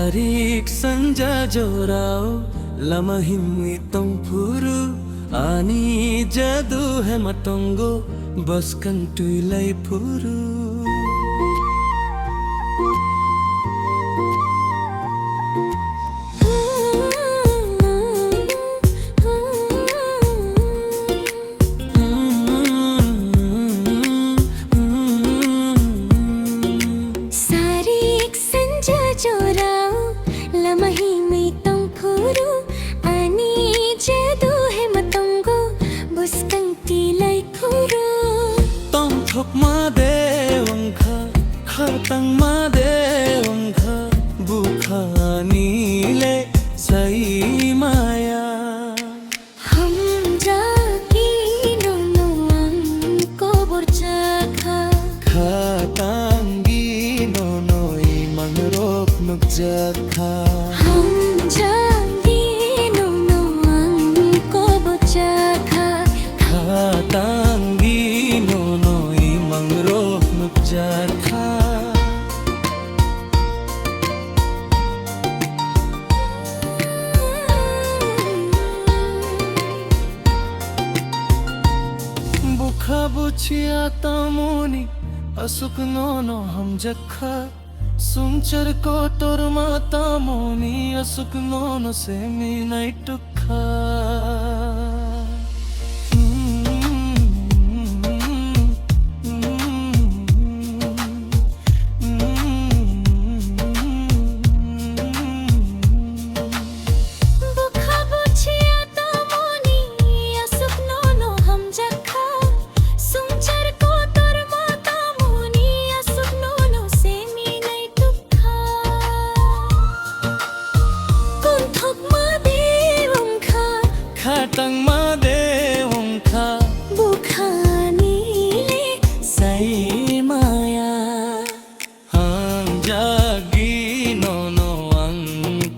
Sarik senja jorau lama himmi tong furu ani jadu hai matongo bas kan tuilai furu Thok ma de wangkha khatang ma de wangkha bukhani le sai maya hum jagi no no ang ko borja kha khatangi no no imang rok nuk jakha hum jagi no no ang ko borja kha khatangi no no mangrok nuk jakha bukha buchia tamoni asuk no ham jakha sumchar ko tor mata moni asuk no se mi nai tukha khatang ma de wangkha bukhani le sai maya hang jagi no no ang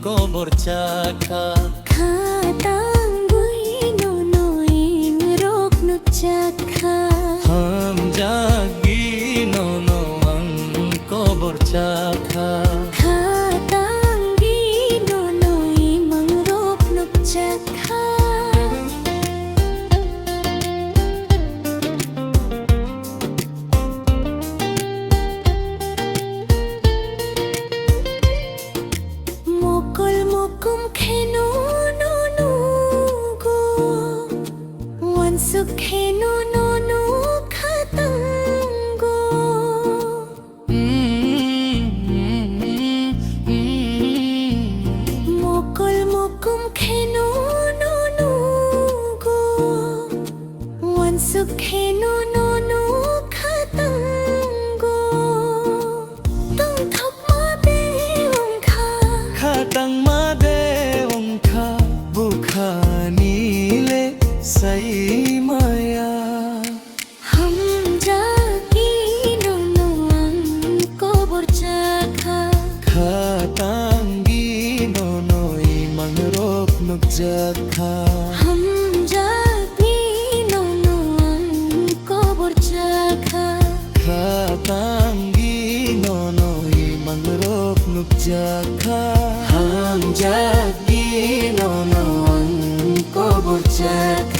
ko borchakha khatangui no no ing rok nuk jakha hang jagi no no ang ko borchakha khatangi no no imang rok nuk jakha Mokum kheno no no go wansuk kheno no no khatango mokum kheno no no go wansuk kheno no no khatango tong thok ma de wangkha khatang ma de wangkha bukhani le sai maya hum jagi no no ang ko borjakha khatangi no no imang rok nuk jakha hum jagi no no ang ko borjakha khatangi no no imang rok nuk jakha hang jagi no no ang ko borjakha